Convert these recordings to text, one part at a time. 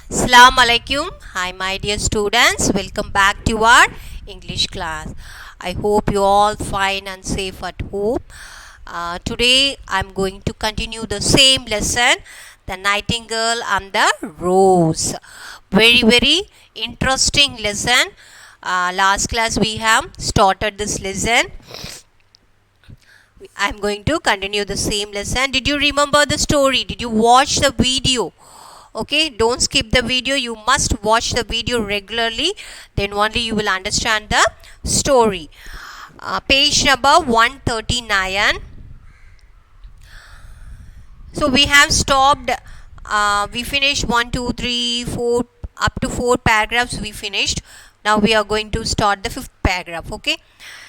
Assalamu Alaikum. Hi, my dear students. Welcome back to our English class. I hope you all fine and safe at home. Today, I'm going to continue the same lesson, the Nightingale and the Rose. Very interesting lesson. Last class we have started this lesson. I'm going to continue the same lesson. Did you remember the story? Did you watch the video? Okay, don't skip the video. You must watch the video regularly. Then only you will understand the story. Page number 139. So we have stopped. We finished 1, 2, 3, 4, up to 4 paragraphs we finished. Now we are going to start the 5th paragraph. Okay.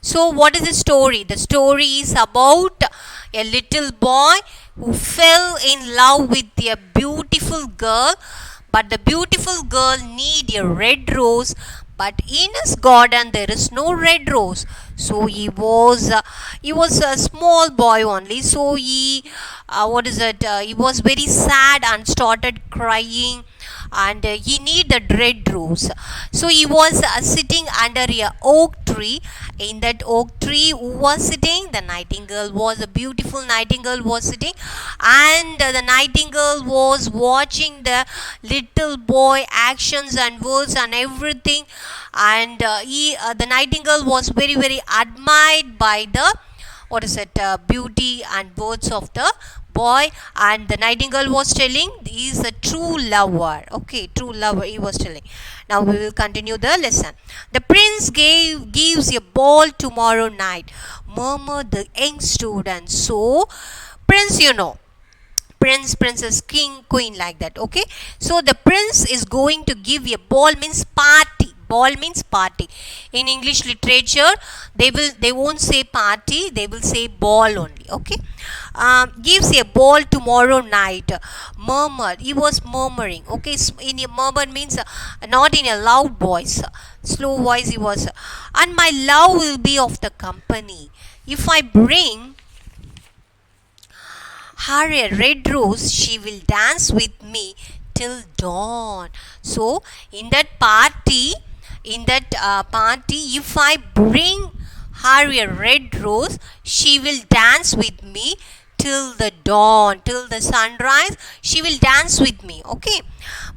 So what is the story? The story is about a little boy who fell in love with a beautiful girl, but the beautiful girl need a red rose, but in his garden there is no red rose. So he was a small boy only. So he he was very sad and started crying, and he need the red rose. So he was sitting under a oak tree. In that oak tree, who was sitting? The nightingale was a beautiful nightingale was sitting, and the nightingale was watching the little boy actions and words and everything, and the nightingale was very admired by the beauty and words of the boy, and the nightingale was telling he is a true lover. Okay, true lover, he was telling. Now we will continue the lesson. The prince gives a ball tomorrow night, murmured the young student. So prince, princess, king, queen, like that. Okay, so the prince is going to give a ball, means party. Ball means party. In English literature, they won't say party, they will say ball only. Okay, gives a ball tomorrow night. Murmured, he was murmuring. Okay, in a murmur means not in a loud voice, slow voice. He was, and my love will be of the company. If I bring her a red rose, she will dance with me till dawn. So in that party, if I bring her a red rose, she will dance with me till the dawn, till the sunrise. She will dance with me. Okay,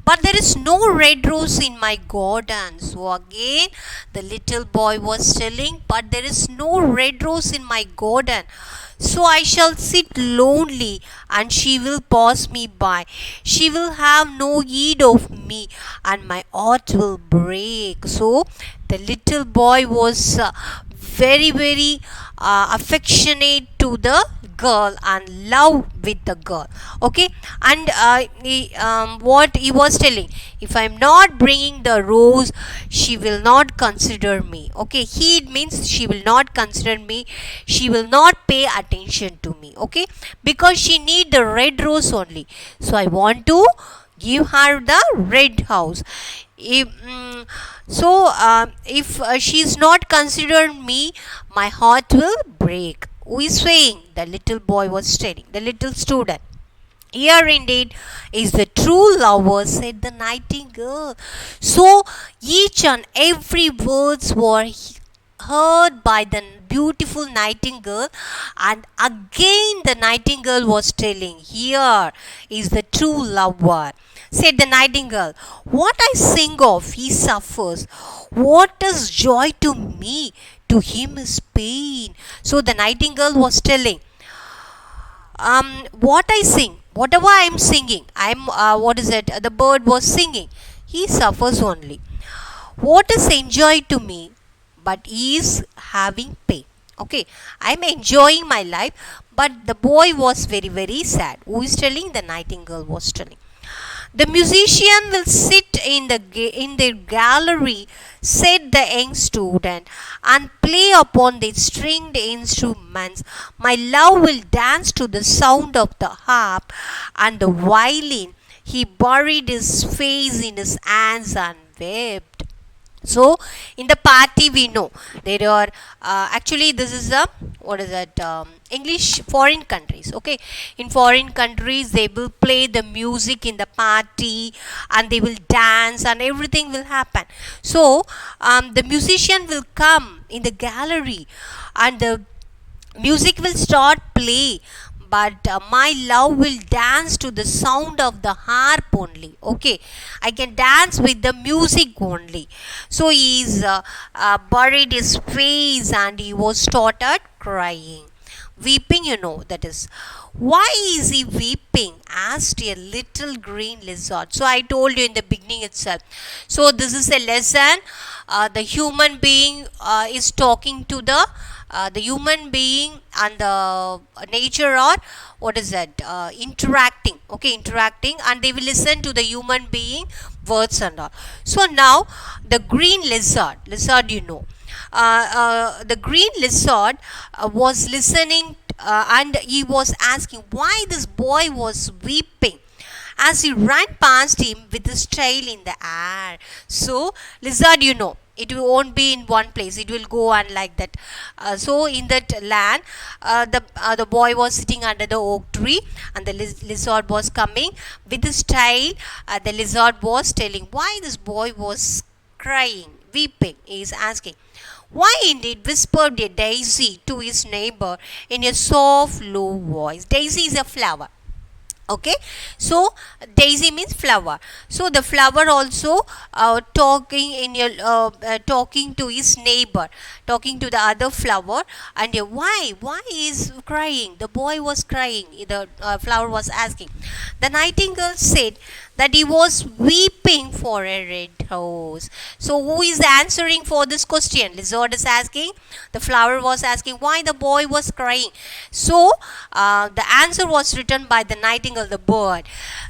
but there is no red rose in my garden. So again the little boy was telling, but there is no red rose in my garden. So I shall sit lonely, and she will pass me by. She will have no heed of me, and my heart will break. So the little boy was very affectionate to the girl and love with the girl. Okay, and what he was telling, if I'm not bringing the rose, she will not consider me. Okay, heed means she will not consider me, she will not pay attention to me. Okay, because she need the red rose only. So I want to give her the red house. If she is not considering me, my heart will break. Who is saying? The little boy was telling, the little student. Here indeed is the true lover, said the nightingale. So each and every words were heard by the beautiful nightingale, and again the nightingale was telling, here is the true lover. Said the nightingale, what I sing of, he suffers. What is joy to me? To him is pain. So the nightingale was telling, what I sing, whatever I am singing, the bird was singing, he suffers only. What is enjoy to me? But he is having pain. Okay, I am enjoying my life, but the boy was very sad. Who is telling? The nightingale was telling. The musician will sit in the gallery, said the young student, and play upon the stringed instruments. My love will dance to the sound of the harp and the violin. He buried his face in his hands and wept. So in the party we know there are actually this is a what is that English foreign countries. Okay, in foreign countries they will play the music in the party and they will dance and everything will happen. So the musician will come in the gallery and the music will start play, but my love will dance to the sound of the harp only. Okay, I can dance with the music only. So he's buried his face and he was started crying, weeping, you know, that is. Why is he weeping? Asked a little green lizard. So I told you in the beginning itself. So this is a lesson. The human being is talking to the human being and the nature, or what is that, interacting. Okay, interacting, and they will listen to the human being words and all. So now the green lizard, you know, the green lizard was listening, and he was asking why this boy was weeping as he ran past him with his tail in the air. So lizard, you know, it won't be in one place, it will go on like that. So in that land, the boy was sitting under the oak tree and the lizard was coming with his tail. The lizard was telling why this boy was crying, weeping. He is asking why, indeed, whispered a daisy to his neighbor in a soft low voice. Daisy is a flower. Okay, so daisy means flower. So the flower also talking in your talking to his neighbor, talking to the other flower. And why is crying? The boy was crying, the flower was asking. The nightingale said that he was weeping for a red rose. So who is answering for this question? Lizard is asking, the flower was asking why the boy was crying. So the answer was written by the nightingale, the bird.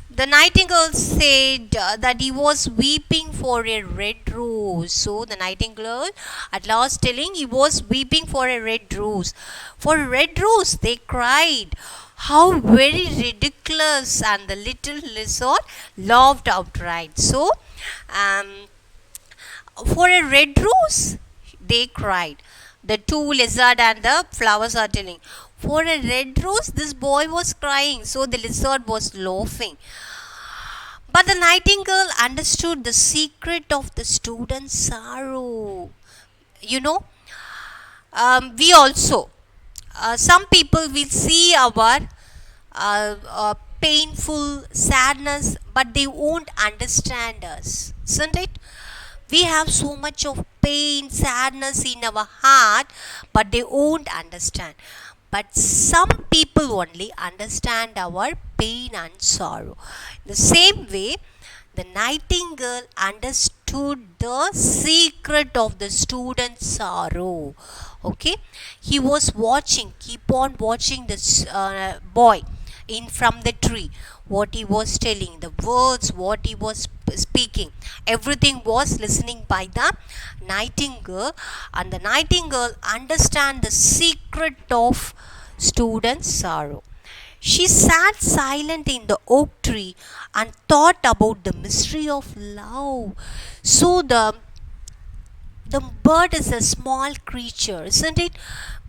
The nightingale said that he was weeping for a red rose. So the nightingale at last telling he was weeping for a red rose. For a red rose, they cried. How very ridiculous! And the little lizard laughed outright. So for a red rose, they cried. The two lizard and the flowers are telling. For a red rose, this boy was crying. So the lizard was laughing. But the nightingale understood the secret of the student's sorrow. You know, we also, some people will see our painful sadness, but they won't understand us, isn't it? We have so much of pain, sadness in our heart, but they won't understand. But some people only understand our pain and sorrow. The same way, the nightingale understood the secret of the student's sorrow. Okay, he was watching, keep on watching this boy in from the tree, what he was telling, the words, what he was speaking, everything was listening by the nightingale. And the nightingale understand the secret of student's sorrow. She sat silent in the oak tree and thought about the mystery of love. So the bird is a small creature, isn't it?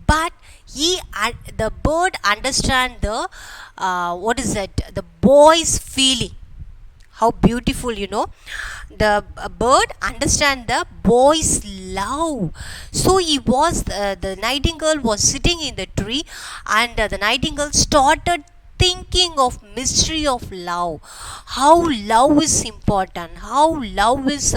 But the bird understand the what is that, the boy's feeling. How beautiful, you know. The bird understand the boy's love. So the nightingale was sitting in the tree, and the nightingale started thinking of mystery of love. How love is important, how love is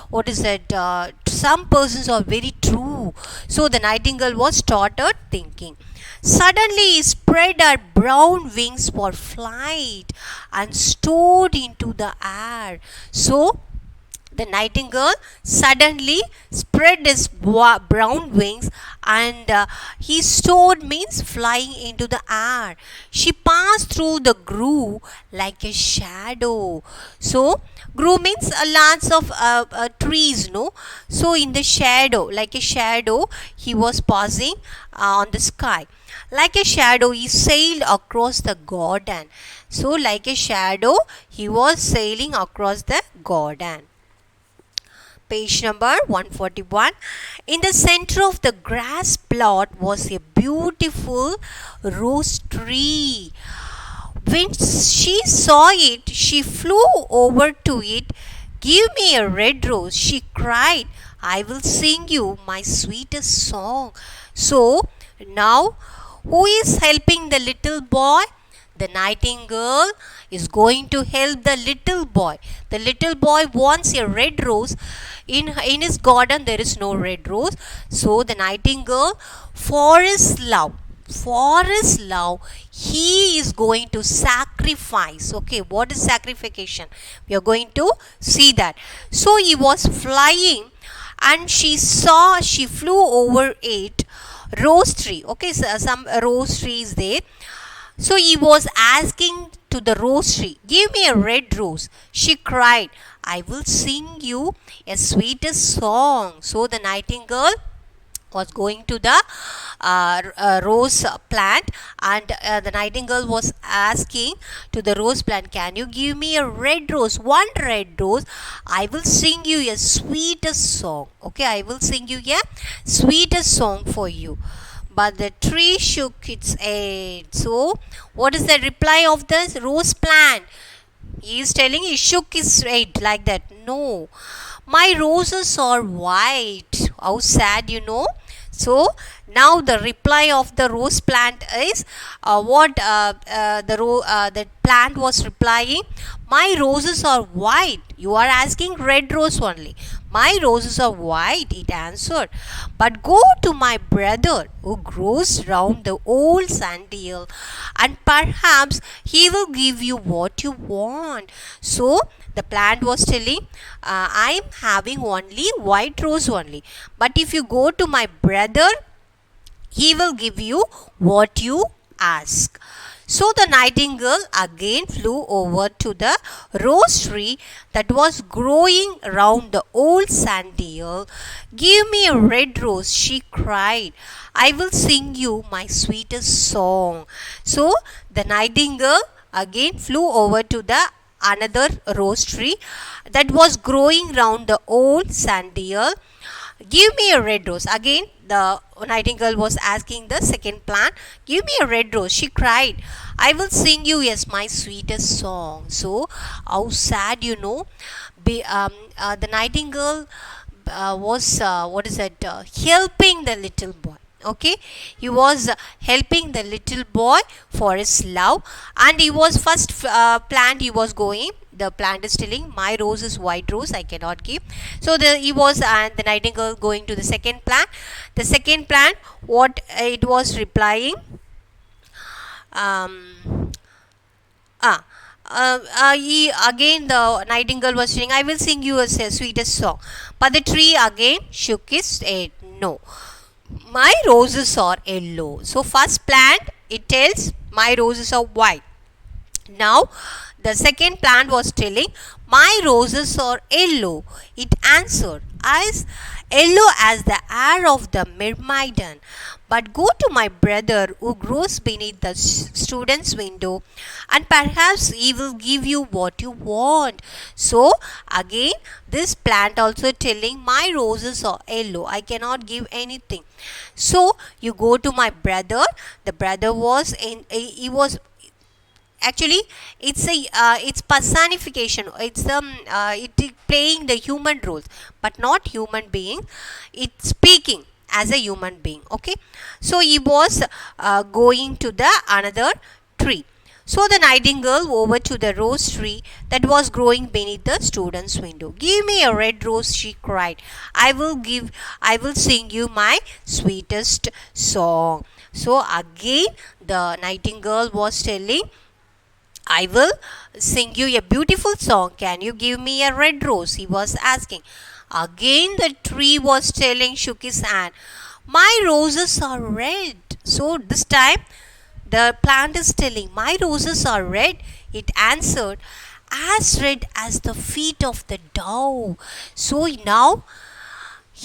what is that, some persons are very true. So the nightingale was started thinking. Suddenly he spread her brown wings for flight and soared into the air. So the nightingale suddenly spread his brown wings and he soared means flying into the air. She passed through the grove like a shadow. So grove means lots of trees, no? So in the shadow, like a shadow, he was passing on the sky. Like a shadow, he sailed across the garden. So like a shadow, he was sailing across the garden. Page number 141. In the center of the grass plot was a beautiful rose tree. When she saw it, she flew over to it. "Give me a red rose," she cried. "I will sing you my sweetest song." So, now who is helping the little boy? The nightingale is going to help the little boy. The little boy wants a red rose. In his garden there is no red rose. So the nightingale, for his love, he is going to sacrifice. Okay, what is sacrification? We are going to see that. So he was flying, and she flew over it. Rose tree. Okay, so some rose trees there. So he was asking to the rose tree, "Give me a red rose." She cried, "I will sing you a sweetest song." So the nightingale was going to the rose plant, and the nightingale was asking to the rose plant, "Can you give me a red rose, one red rose? I will sing you a sweetest song." Okay, I will sing you a sweetest song for you. But the tree shook its head. So, what is the reply of this rose plant? He is telling, he shook his head like that. "No, my roses are white." How sad, you know. So, now the reply of the rose plant is the plant was replying, "My roses are white. You are asking red rose only. My roses are white," it answered. "But go to my brother who grows round the old sand hill, and perhaps he will give you what you want." So the plant was telling, "I am having only white rose only. But if you go to my brother, he will give you what you ask." So the nightingale again flew over to the rose tree that was growing round the old sand hill. "Give me a red rose," she cried. "I will sing you my sweetest song." So the nightingale again flew over to the another rose tree that was growing round the old sand hill. "Give me a red rose." Again the nightingale was asking the second plant, "Give me a red rose," she cried. "I will sing you as my sweetest song." So how sad, you know. The nightingale was helping the little boy. Okay, he was helping the little boy for his love, and he was first plant he was going. The plant is telling, "My rose is white rose, I cannot give." So the nightingale going to the second plant. The second plant, what it was replying, again the nightingale was saying, "I will sing you a sweetest song." But the tree again shook his head. "No, my roses are yellow." So first plant, it tells, "My roses are white." Now the second plant was telling, "My roses are yellow." It answered, "As yellow as the hair of the mermaiden. But go to my brother who grows beneath the student's window, and perhaps he will give you what you want." So again this plant also telling, "My roses are yellow, I cannot give anything." So you go to my brother. The brother was actually it's personification. It's playing the human roles, but not human being. It's speaking as a human being. Okay, so he was going to the another tree. So the nightingale over to the rose tree that was growing beneath the student's window. "Give me a red rose," she cried. I will sing you my sweetest song." So again the nightingale was telling, "I will sing you a beautiful song. Can you give me a red rose?" he was asking. Again the tree was telling, shook his hand, "My roses are red." So this time the plant is telling, "My roses are red." It answered, "As red as the feet of the dove." So now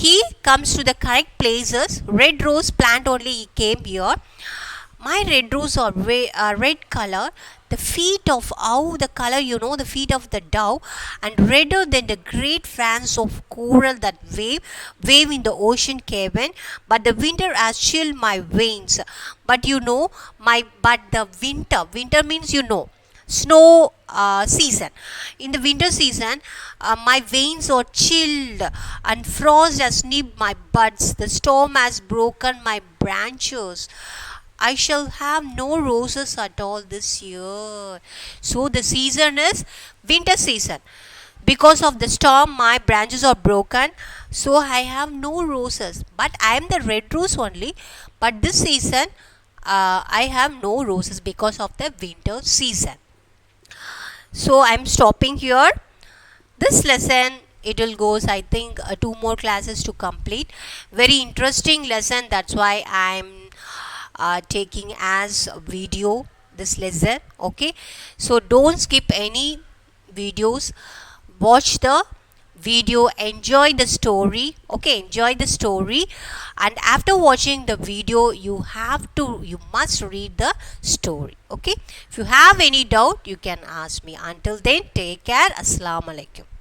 he comes to the correct places. Red rose plant only he came here. My red rose are red color. The feet of how the color, the feet of the dove, and redder than the great fans of coral that wave in the ocean cabin. But the winter has chilled my veins. But but the winter means snow season. In the winter season, my veins are chilled and frost has nipped my buds. The storm has broken my branches. I shall have no roses at all this year. So the season is winter season. Because of the storm, my branches are broken. So I have no roses. But I am the red rose only. But this season, I have no roses because of the winter season. So I am stopping here. This lesson, it will goes, I think, 2 more classes to complete. Very interesting lesson. That's why I'm taking as video this lesson. Okay, so don't skip any videos. Watch the video, enjoy the story. Okay, enjoy the story, and after watching the video, you must read the story. Okay, if you have any doubt, you can ask me. Until then, take care. Assalamu Alaikum.